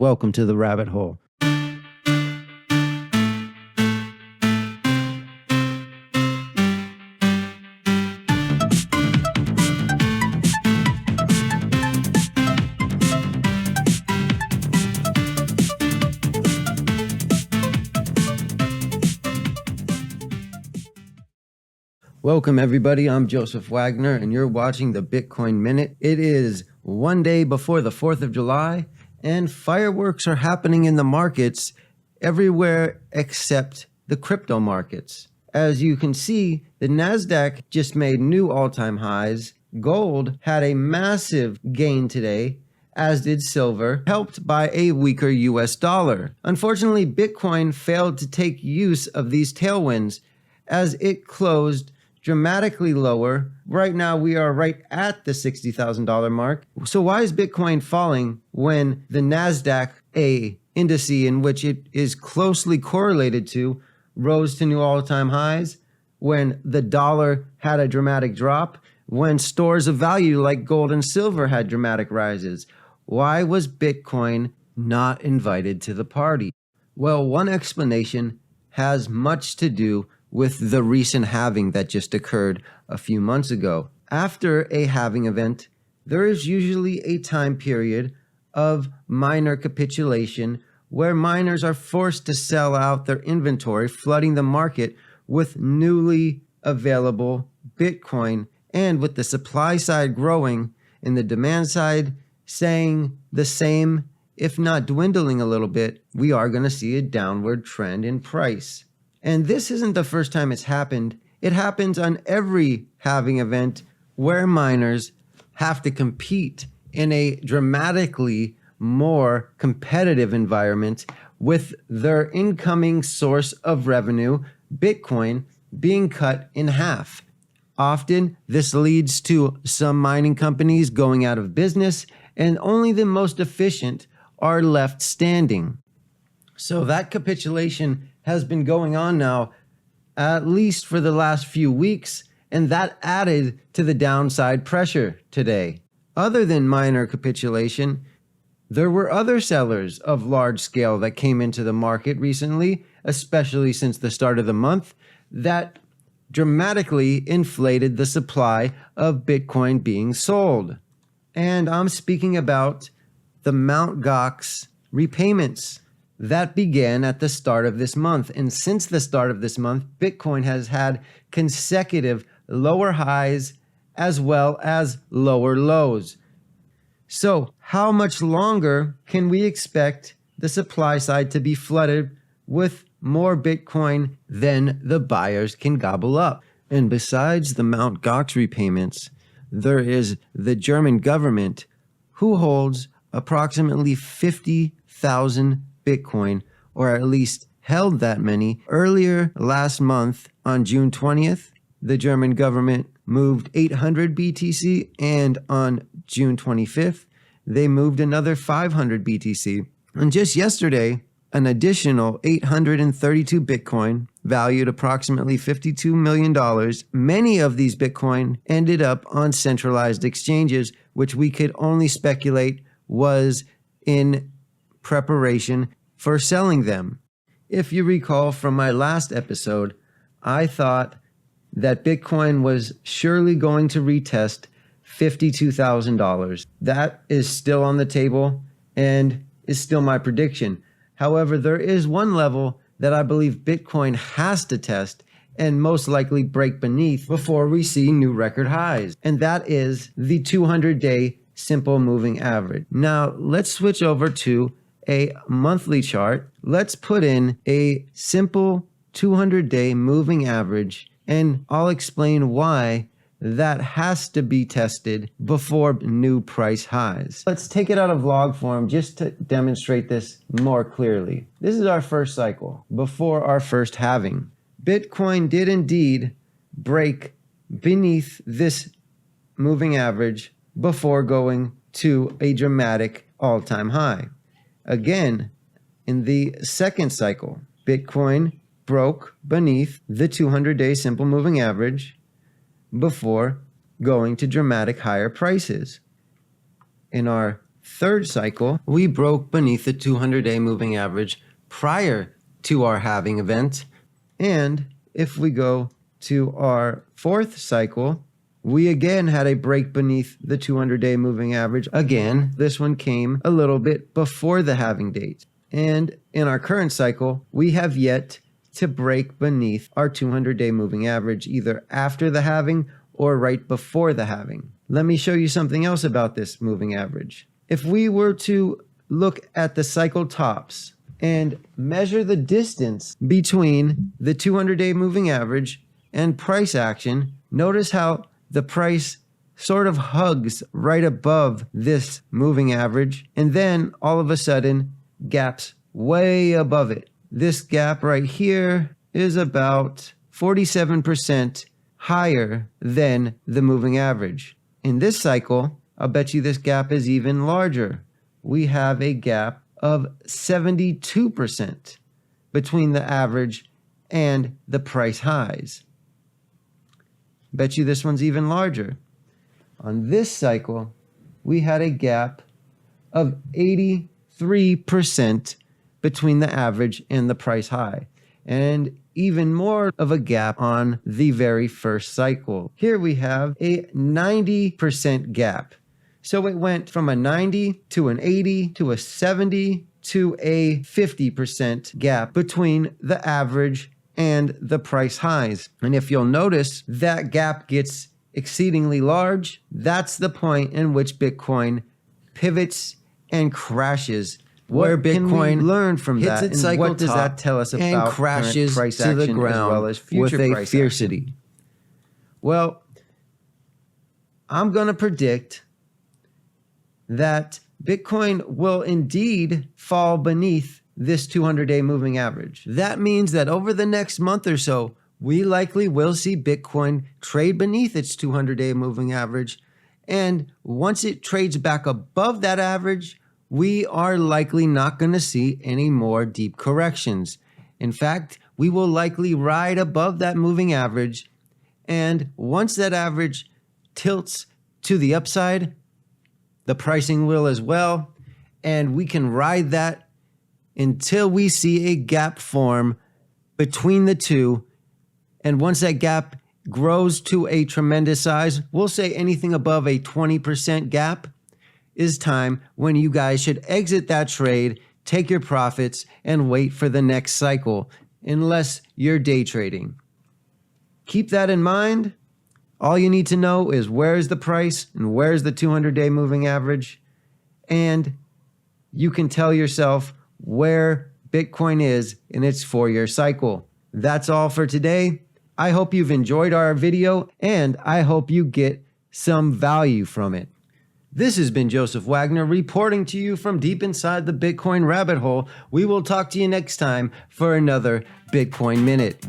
Welcome to the rabbit hole. Welcome everybody, I'm Joseph Wagner and you're watching the Bitcoin Minute. It is one day before the 4th of July and fireworks are happening in the markets everywhere except the crypto markets. As you can see, the Nasdaq just made new all-time highs. Gold had a massive gain today, as did silver, helped by a weaker US dollar. Unfortunately, Bitcoin failed to take use of these tailwinds as it closed dramatically lower. Right now, we are right at the $60,000 mark. So why is Bitcoin falling when the Nasdaq, a index in which it is closely correlated to, rose to new all-time highs, when the dollar had a dramatic drop, when stores of value like gold and silver had dramatic rises? Why was Bitcoin not invited to the party? Well, one explanation has much to do with the recent halving that just occurred a few months ago. After a halving event, there is usually a time period of miner capitulation where miners are forced to sell out their inventory, flooding the market with newly available Bitcoin. And with the supply side growing and the demand side saying the same, if not dwindling a little bit, we are going to see a downward trend in price. And this isn't the first time it's happened. It happens on every halving event where miners have to compete in a dramatically more competitive environment with their incoming source of revenue, Bitcoin, being cut in half. Often, this leads to some mining companies going out of business, and only the most efficient are left standing. So that capitulation has been going on now at least for the last few weeks, and that added to the downside pressure today. Other than minor capitulation, there were other sellers of large scale that came into the market recently, especially since the start of the month, that dramatically inflated the supply of Bitcoin being sold. And I'm speaking about the Mt. Gox repayments that began at the start of this month. And since the start of this month, Bitcoin has had consecutive lower highs as well as lower lows. So how much longer can we expect the supply side to be flooded with more Bitcoin than the buyers can gobble up? And besides the Mt. Gox repayments, there is the German government who holds approximately 50,000 Bitcoin, or at least held that many. Earlier last month, on June 20th, the German government moved 800 BTC, and on June 25th, they moved another 500 BTC. And just yesterday, an additional 832 Bitcoin, valued approximately $52 million. Many of these Bitcoin ended up on centralized exchanges, which we could only speculate was in preparation for selling them. If you recall from my last episode, I thought that Bitcoin was surely going to retest $52,000. That is still on the table and is still my prediction. However, there is one level that I believe Bitcoin has to test and most likely break beneath before we see new record highs, and that is the 200-day simple moving average. Now, let's switch over to a monthly chart. Let's put in a simple 200-day moving average, and I'll explain why that has to be tested before new price highs. Let's take it out of log form just to demonstrate this more clearly. This is our first cycle before our first halving. Bitcoin did indeed break beneath this moving average before going to a dramatic all-time high. Again, in the second cycle, Bitcoin broke beneath the 200-day simple moving average before going to dramatic higher prices. In our third cycle, we broke beneath the 200-day moving average prior to our halving event. And if we go to our fourth cycle, we again had a break beneath the 200-day moving average. Again, this one came a little bit before the halving date. And in our current cycle, we have yet to break beneath our 200-day moving average, either after the halving or right before the halving. Let me show you something else about this moving average. If we were to look at the cycle tops and measure the distance between the 200-day moving average and price action, notice how the price sort of hugs right above this moving average, and then all of a sudden gaps way above it. This gap right here is about 47% higher than the moving average. In this cycle, I'll bet you this gap is even larger. We have a gap of 72% between the average and the price highs. Bet you this one's even larger. On this cycle, we had a gap of 83% between the average and the price high, and even more of a gap on the very first cycle. Here we have a 90% gap. So it went from a 90 to an 80 to a 70 to a 50% gap between the average and the price highs. And if you'll notice, that gap gets exceedingly large. That's the point in which Bitcoin pivots and crashes. Where Bitcoin learned from that, and what does that tell us about and crashes price to the ground as well as future with a fiercity action? Well, I'm going to predict that Bitcoin will indeed fall beneath this 200-day moving average. That means that over the next month or so, we likely will see Bitcoin trade beneath its 200-day moving average. And once it trades back above that average, we are likely not going to see any more deep corrections. In fact, we will likely ride above that moving average. And once that average tilts to the upside, the pricing will as well. And we can ride that until we see a gap form between the two. And once that gap grows to a tremendous size, we'll say anything above a 20% gap, is time when you guys should exit that trade, take your profits, and wait for the next cycle, unless you're day trading. Keep that in mind. All you need to know is where's the price and where's the 200-day moving average, and you can tell yourself where Bitcoin is in its 4-year cycle. That's all for today. I hope you've enjoyed our video, and I hope you get some value from it. This has been Joseph Wagner reporting to you from deep inside the Bitcoin rabbit hole. We will talk to you next time for another Bitcoin Minute.